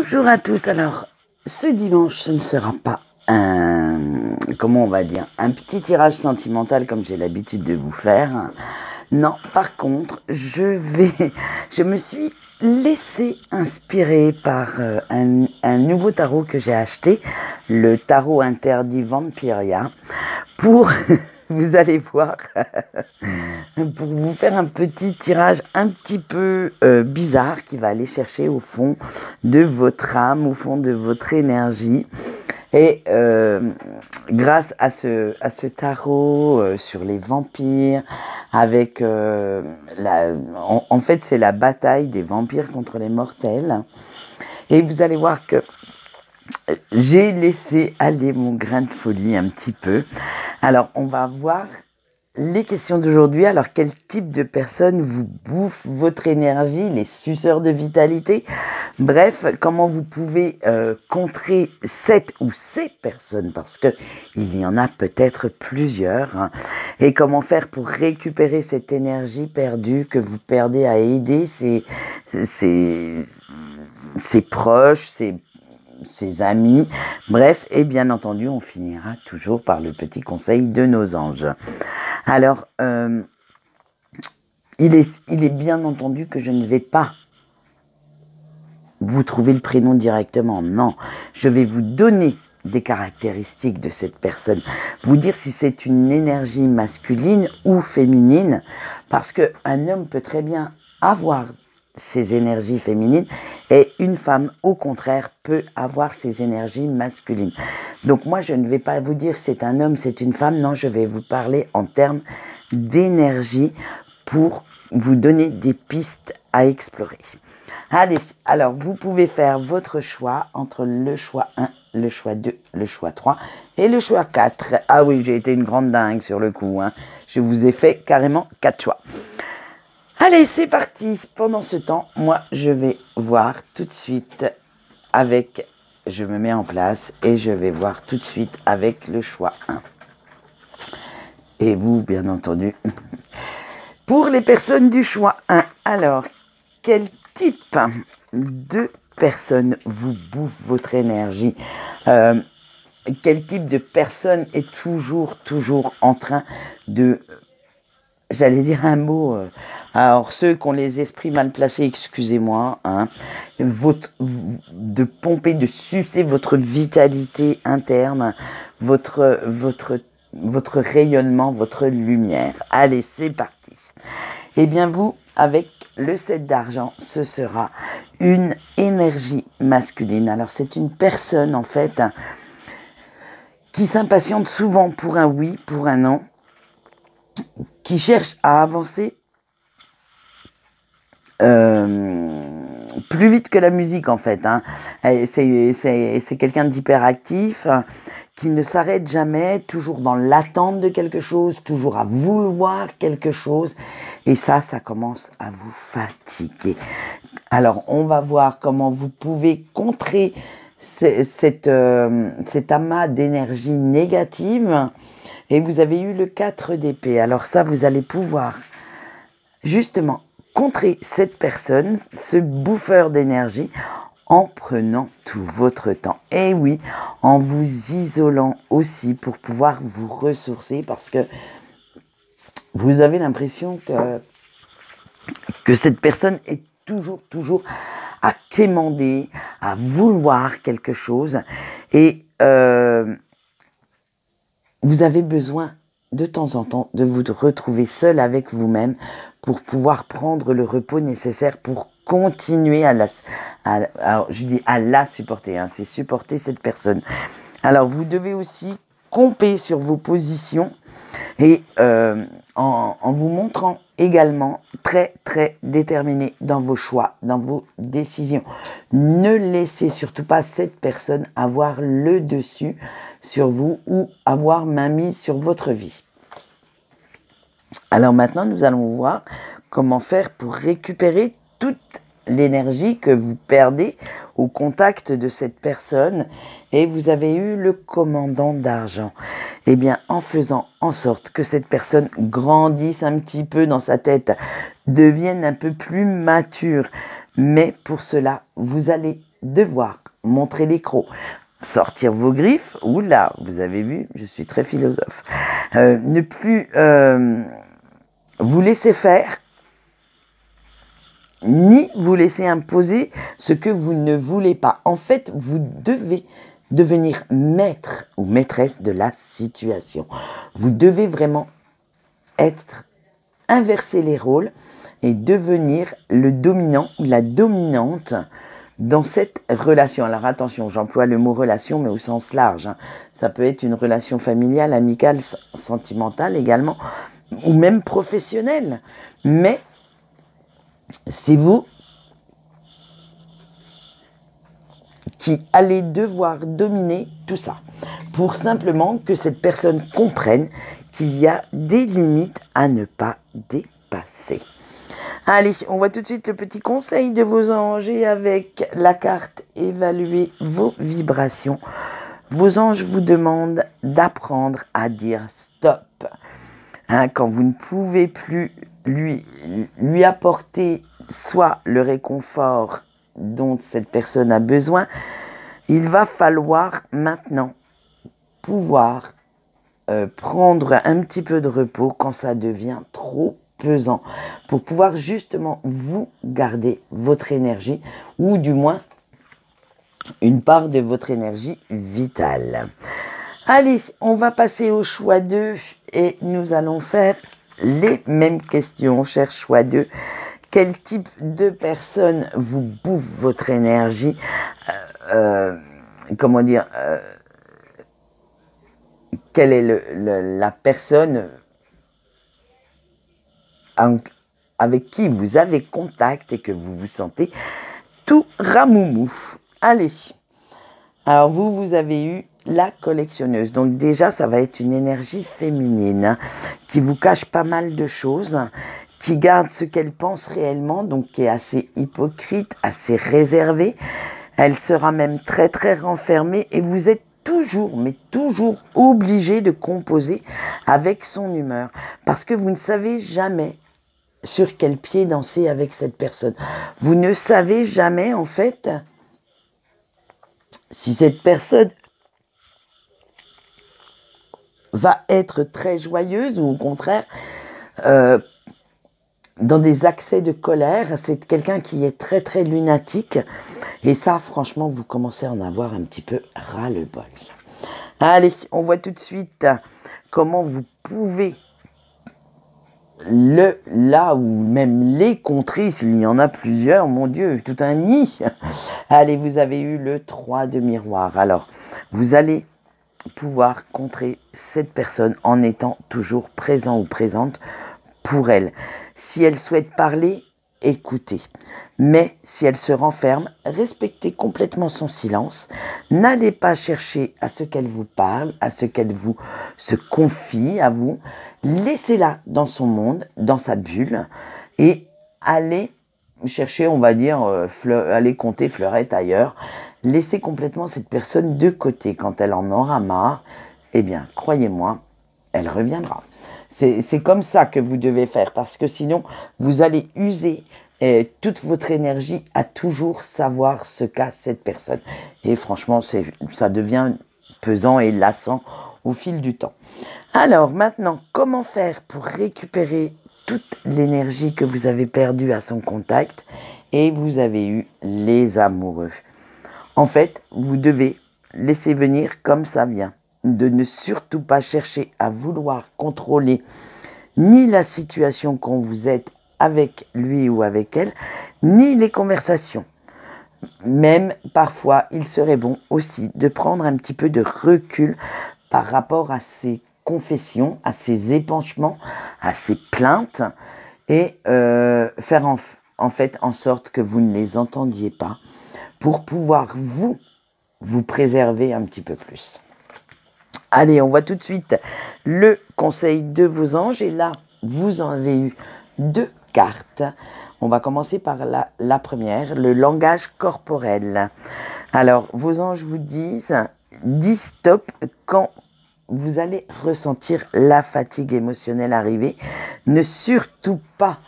Bonjour à tous. Alors, ce dimanche, ce ne sera pas comment on va dire, un petit tirage sentimental comme j'ai l'habitude de vous faire. Non, par contre, je me suis laissé inspirer par un nouveau tarot que j'ai acheté, le tarot interdit Vampiria, pour, vous allez voir, pour vous faire un petit tirage un petit peu bizarre qui va aller chercher au fond de votre âme, au fond de votre énergie. Et grâce à ce tarot sur les vampires, avec en fait c'est la bataille des vampires contre les mortels. Et vous allez voir que j'ai laissé aller mon grain de folie un petit peu. Alors on va voir les questions d'aujourd'hui. Alors, quel type de personne vous bouffe votre énergie, les suceurs de vitalité? Bref, comment vous pouvez contrer cette ou ces personnes, parce que il y en a peut-être plusieurs, hein. Et comment faire pour récupérer cette énergie perdue que vous perdez à aider ses proches, ses amis, bref, et bien entendu, on finira toujours par le petit conseil de nos anges. Alors, il est bien entendu que je ne vais pas vous trouver le prénom directement. Non, je vais vous donner des caractéristiques de cette personne. Vous dire si c'est une énergie masculine ou féminine. Parce qu'un homme peut très bien avoir ses énergies féminines et une femme, au contraire, peut avoir ses énergies masculines. Donc moi, je ne vais pas vous dire c'est un homme, c'est une femme. Non, je vais vous parler en termes d'énergie pour vous donner des pistes à explorer. Allez, alors vous pouvez faire votre choix entre le choix 1, le choix 2, le choix 3 et le choix 4. Ah oui, j'ai été une grande dingue sur le coup, hein. Je vous ai fait carrément 4 choix. Allez, c'est parti. Pendant ce temps, moi, je vais voir tout de suite avec... Je me mets en place et je vais voir tout de suite avec le choix 1. Et vous, bien entendu. Pour les personnes du choix 1, alors, quel type de personne vous bouffe votre énergie? Quel type de personne est toujours en train de... J'allais dire un mot... alors, ceux qui ont les esprits mal placés, excusez-moi, hein, de pomper, de sucer votre vitalité interne, votre rayonnement, votre lumière. Allez, c'est parti. Eh bien, vous, avec le 7 d'argent, ce sera une énergie masculine. Alors, c'est une personne, en fait, qui s'impatiente souvent pour un oui, pour un non, qui cherche à avancer plus vite que la musique, en fait, hein. C'est quelqu'un d'hyperactif, qui ne s'arrête jamais, toujours dans l'attente de quelque chose, toujours à vouloir quelque chose. Et ça commence à vous fatiguer. Alors, on va voir comment vous pouvez contrer cet amas d'énergie négative. Et vous avez eu le 4 d'épée. Alors ça, vous allez pouvoir justement contrer cette personne, ce bouffeur d'énergie, en prenant tout votre temps. Et oui, en vous isolant aussi pour pouvoir vous ressourcer, parce que vous avez l'impression que cette personne est toujours à quémander, à vouloir quelque chose. Et vous avez besoin de temps en temps de vous retrouver seul avec vous-même pour pouvoir prendre le repos nécessaire pour continuer à la supporter, hein, c'est supporter cette personne. Alors vous devez aussi camper sur vos positions et en vous montrant également très déterminé dans vos choix, dans vos décisions. Ne laissez surtout pas cette personne avoir le dessus sur vous ou avoir main mise sur votre vie. Alors maintenant, nous allons voir comment faire pour récupérer toute l'énergie que vous perdez au contact de cette personne. Et vous avez eu le commandant d'argent. Eh bien, en faisant en sorte que cette personne grandisse un petit peu dans sa tête, devienne un peu plus mature. Mais pour cela, vous allez devoir montrer les crocs, sortir vos griffes, oula, vous avez vu, je suis très philosophe, ne plus vous laisser faire, ni vous laisser imposer ce que vous ne voulez pas. En fait, vous devez devenir maître ou maîtresse de la situation. Vous devez vraiment inverser les rôles et devenir le dominant ou la dominante dans cette relation. Alors attention, j'emploie le mot relation, mais au sens large, hein. Ça peut être une relation familiale, amicale, sentimentale également, ou même professionnelle. Mais c'est vous qui allez devoir dominer tout ça pour simplement que cette personne comprenne qu'il y a des limites à ne pas dépasser. Allez, on voit tout de suite le petit conseil de vos anges et avec la carte évaluer vos vibrations. Vos anges vous demandent d'apprendre à dire stop. Hein, quand vous ne pouvez plus lui apporter soit le réconfort dont cette personne a besoin, il va falloir maintenant pouvoir prendre un petit peu de repos quand ça devient trop pesant, pour pouvoir justement vous garder votre énergie, ou du moins une part de votre énergie vitale. Allez, on va passer au choix 2 et nous allons faire les mêmes questions, cher choix 2. Quel type de personne vous bouffe votre énergie? Comment dire quelle est la personne avec qui vous avez contact et que vous vous sentez tout ramoumou? Allez, alors vous avez eu la collectionneuse. Donc déjà, ça va être une énergie féminine, hein, qui vous cache pas mal de choses, qui garde ce qu'elle pense réellement, donc qui est assez hypocrite, assez réservée. Elle sera même très très renfermée et vous êtes toujours, mais toujours obligé de composer avec son humeur. Parce que vous ne savez jamais sur quel pied danser avec cette personne. Vous ne savez jamais en fait si cette personne va être très joyeuse ou au contraire dans des accès de colère. C'est quelqu'un qui est très très lunatique et ça franchement vous commencez à en avoir un petit peu ras-le-bol. Allez, on voit tout de suite comment vous pouvez là ou même les contrer s'il y en a plusieurs, mon Dieu, tout un nid. Allez, vous avez eu le 3 de miroir. Alors, vous allez pouvoir contrer cette personne en étant toujours présent ou présente pour elle. Si elle souhaite parler, écoutez. Mais si elle se renferme, respectez complètement son silence. N'allez pas chercher à ce qu'elle vous parle, à ce qu'elle vous se confie à vous. Laissez-la dans son monde, dans sa bulle, et allez chercher, on va dire, allez compter fleurette ailleurs. Laissez complètement cette personne de côté. Quand elle en aura marre, eh bien, croyez-moi, elle reviendra. C'est comme ça que vous devez faire, parce que sinon, vous allez user toute votre énergie à toujours savoir ce qu'a cette personne. Et franchement, ça devient pesant et lassant au fil du temps. Alors maintenant, comment faire pour récupérer toute l'énergie que vous avez perdue à son contact? Et vous avez eu les amoureux. En fait, vous devez laisser venir comme ça vient. De ne surtout pas chercher à vouloir contrôler ni la situation quand vous êtes avec lui ou avec elle, ni les conversations. Même parfois, il serait bon aussi de prendre un petit peu de recul par rapport à ces confessions, à ces épanchements, à ces plaintes, et faire en fait en sorte que vous ne les entendiez pas pour pouvoir vous préserver un petit peu plus. Allez, on voit tout de suite le conseil de vos anges. Et là, vous en avez eu 2 cartes. On va commencer par la première, le langage corporel. Alors, vos anges vous disent stop quand vous allez ressentir la fatigue émotionnelle arriver. Ne surtout pas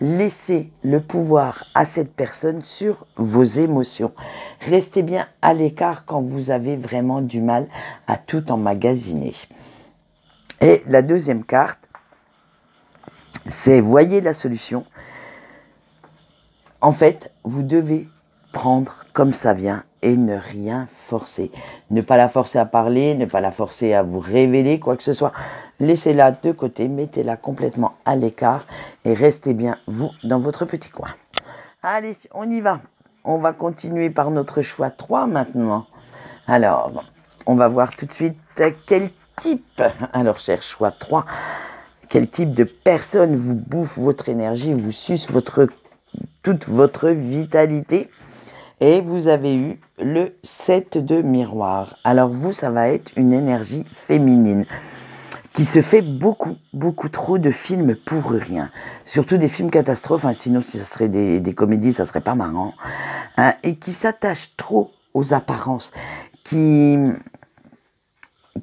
laissez le pouvoir à cette personne sur vos émotions. Restez bien à l'écart quand vous avez vraiment du mal à tout emmagasiner. Et la deuxième carte, c'est voyez la solution. En fait, vous devez prendre comme ça vient et ne rien forcer. Ne pas la forcer à parler, ne pas la forcer à vous révéler quoi que ce soit. Laissez-la de côté, mettez-la complètement à l'écart et restez bien, vous, dans votre petit coin. Allez, on y va. On va continuer par notre choix 3 maintenant. Alors, on va voir tout de suite quel type, alors cher choix 3, quel type de personne vous bouffe votre énergie, vous suce toute votre vitalité. Et vous avez eu le 7 de miroir. Alors vous, ça va être une énergie féminine qui se fait beaucoup trop de films pour rien. Surtout des films catastrophes, hein, sinon si ça serait des comédies, ça serait pas marrant. Hein, et qui s'attache trop aux apparences, qui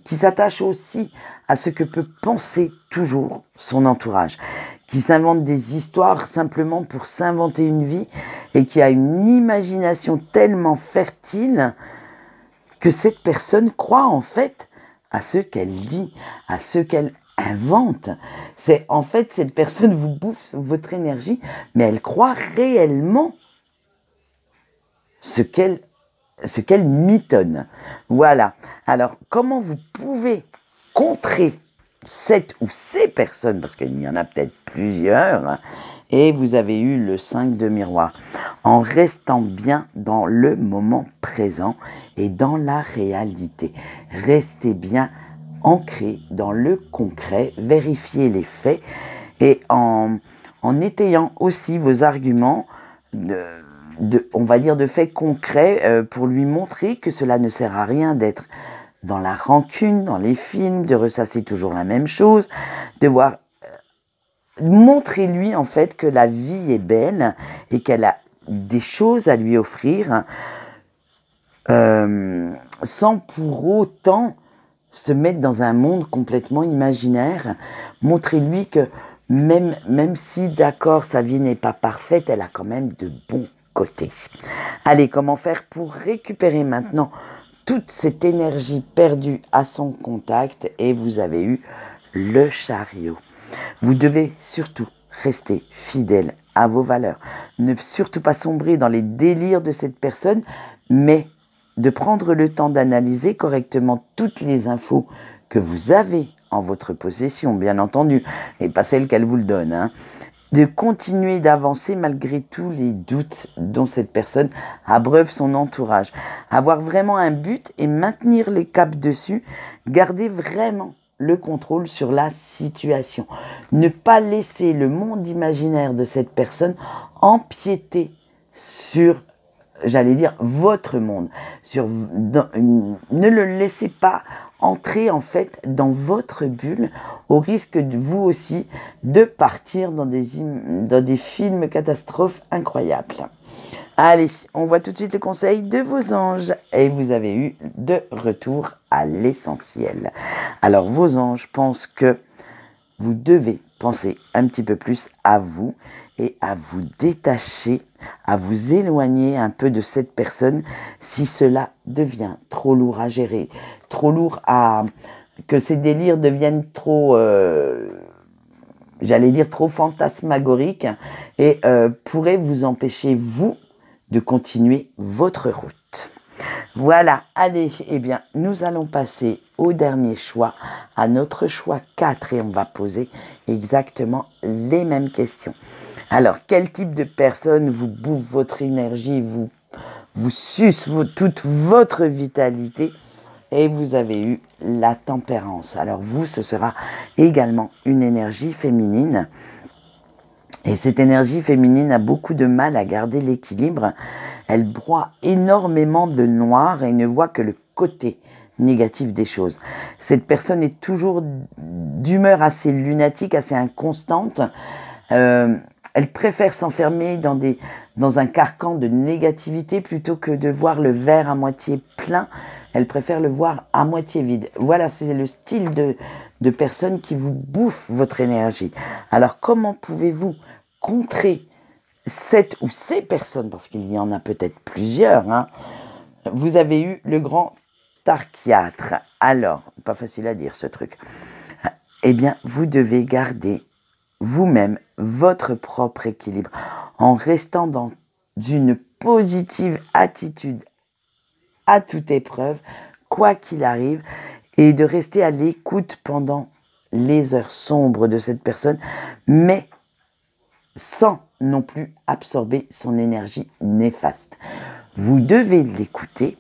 s'attache aussi à ce que peut penser toujours son entourage, qui s'invente des histoires simplement pour s'inventer une vie et qui a une imagination tellement fertile que cette personne croit en fait à ce qu'elle dit, à ce qu'elle invente. C'est en fait cette personne vous bouffe votre énergie, mais elle croit réellement ce qu'elle mitonne. Voilà. Alors, comment vous pouvez contrer cette ou ces personnes, parce qu'il y en a peut-être plusieurs, et vous avez eu le 5 de miroir, en restant bien dans le moment présent et dans la réalité. Restez bien ancré dans le concret, vérifiez les faits, et en étayant aussi vos arguments on va dire de faits concrets pour lui montrer que cela ne sert à rien d'être dans la rancune, dans les films, de ressasser toujours la même chose, de voir... Montrez-lui en fait que la vie est belle et qu'elle a des choses à lui offrir sans pour autant se mettre dans un monde complètement imaginaire. Montrez-lui que même si d'accord sa vie n'est pas parfaite, elle a quand même de bons côtés. Allez, comment faire pour récupérer maintenant toute cette énergie perdue à son contact? Et vous avez eu le chariot. Vous devez surtout rester fidèle à vos valeurs. Ne surtout pas sombrer dans les délires de cette personne, mais de prendre le temps d'analyser correctement toutes les infos que vous avez en votre possession, bien entendu, et pas celles qu'elle vous le donne, hein. De continuer d'avancer malgré tous les doutes dont cette personne abreuve son entourage. Avoir vraiment un but et maintenir le cap dessus, garder vraiment le contrôle sur la situation. Ne pas laisser le monde imaginaire de cette personne empiéter sur, j'allais dire, votre monde. Ne le laissez pas entrer en fait dans votre bulle au risque de vous aussi de partir dans des films catastrophes incroyables. Allez, on voit tout de suite le conseil de vos anges et vous avez eu de retour à l'essentiel. Alors vos anges pensent que vous devez penser un petit peu plus à vous et à vous détacher, à vous éloigner un peu de cette personne si cela devient trop lourd à gérer, trop lourd que ces délires deviennent trop, j'allais dire trop fantasmagoriques et pourraient vous empêcher, vous, de continuer votre route. Voilà, allez, eh bien, nous allons passer au dernier choix, à notre choix 4 et on va poser exactement les mêmes questions. Alors, quel type de personne vous bouffe votre énergie, vous suce toute votre vitalité? Et vous avez eu la tempérance. Alors vous, ce sera également une énergie féminine. Et cette énergie féminine a beaucoup de mal à garder l'équilibre. Elle broie énormément de noir et ne voit que le côté négatif des choses. Cette personne est toujours d'humeur assez lunatique, assez inconstante. Elle préfère s'enfermer dans un carcan de négativité plutôt que de voir le verre à moitié plein. Elle préfère le voir à moitié vide. Voilà, c'est le style de personne qui vous bouffe votre énergie. Alors, comment pouvez-vous contrer cette ou ces personnes, parce qu'il y en a peut-être plusieurs, hein, vous avez eu le grand archiatre. Alors, pas facile à dire ce truc. Eh bien, vous devez garder vous-même votre propre équilibre en restant dans une positive attitude à toute épreuve, quoi qu'il arrive, et de rester à l'écoute pendant les heures sombres de cette personne, mais sans non plus absorber son énergie néfaste. Vous devez l'écouter,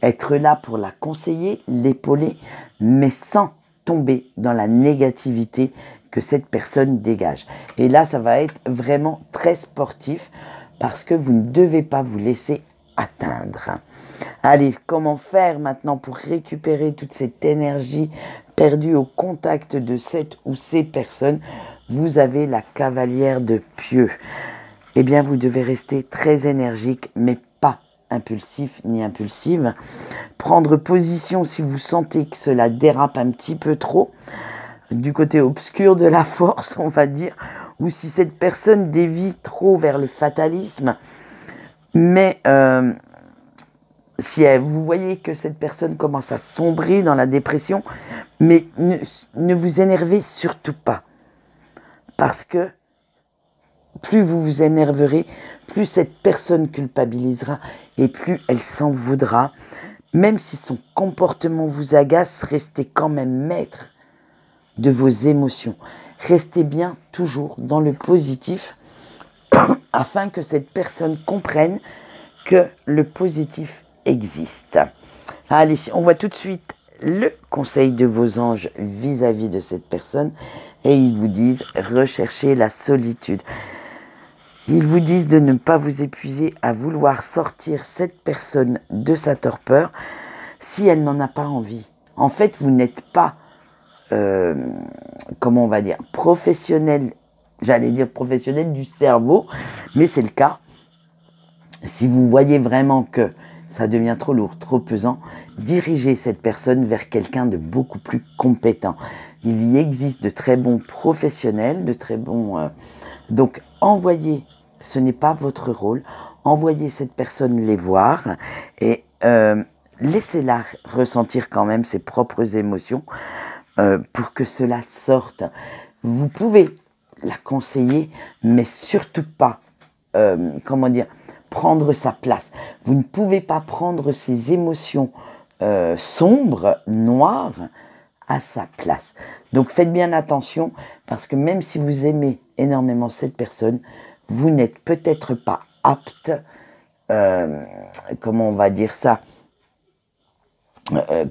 être là pour la conseiller, l'épauler, mais sans tomber dans la négativité que cette personne dégage. Et là, ça va être vraiment très sportif parce que vous ne devez pas vous laisser atteindre. Allez, comment faire maintenant pour récupérer toute cette énergie perdue au contact de cette ou ces personnes? Vous avez la cavalière de pieux. Eh bien, vous devez rester très énergique, mais pas impulsif ni impulsive. Prendre position si vous sentez que cela dérape un petit peu trop, du côté obscur de la force, on va dire, ou si cette personne dévie trop vers le fatalisme. Mais si vous voyez que cette personne commence à sombrer dans la dépression, mais ne vous énervez surtout pas. Parce que plus vous vous énerverez, plus cette personne culpabilisera et plus elle s'en voudra. Même si son comportement vous agace, restez quand même maître de vos émotions. Restez bien toujours dans le positif afin que cette personne comprenne que le positif existe. Allez, on voit tout de suite le conseil de vos anges vis-à-vis de cette personne et ils vous disent recherchez la solitude. Ils vous disent de ne pas vous épuiser à vouloir sortir cette personne de sa torpeur si elle n'en a pas envie. En fait, vous n'êtes pas, comment on va dire, professionnel, j'allais dire professionnel du cerveau, mais c'est le cas. Si vous voyez vraiment que ça devient trop lourd, trop pesant, dirigez cette personne vers quelqu'un de beaucoup plus compétent. Il y existe de très bons professionnels, de très bons... donc, envoyez, ce n'est pas votre rôle, envoyez cette personne les voir et laissez-la ressentir quand même ses propres émotions pour que cela sorte. Vous pouvez la conseiller, mais surtout pas, comment dire, prendre sa place. Vous ne pouvez pas prendre ses émotions sombres, noires, à sa place. Donc faites bien attention, parce que même si vous aimez énormément cette personne, vous n'êtes peut-être pas apte, comment on va dire ça,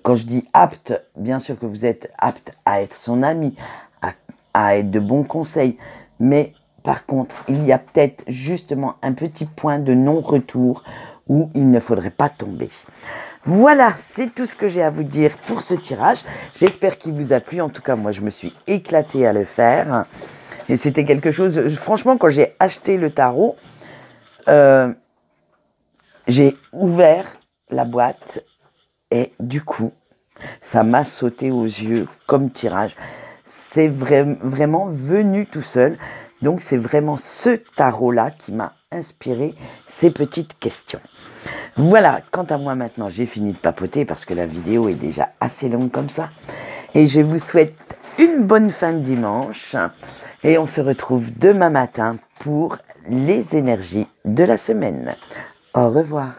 quand je dis apte, bien sûr que vous êtes apte à être son ami, à être de bons conseils, mais par contre, il y a peut-être justement un petit point de non-retour où il ne faudrait pas tomber. Voilà, c'est tout ce que j'ai à vous dire pour ce tirage. J'espère qu'il vous a plu. En tout cas, moi, je me suis éclatée à le faire. Et c'était quelque chose... Franchement, quand j'ai acheté le tarot, j'ai ouvert la boîte et du coup, ça m'a sauté aux yeux comme tirage. C'est vraiment venu tout seul. Donc, c'est vraiment ce tarot-là qui m'a inspiré ces petites questions. Voilà, quant à moi maintenant, j'ai fini de papoter parce que la vidéo est déjà assez longue comme ça. Et je vous souhaite une bonne fin de dimanche. Et on se retrouve demain matin pour les énergies de la semaine. Au revoir.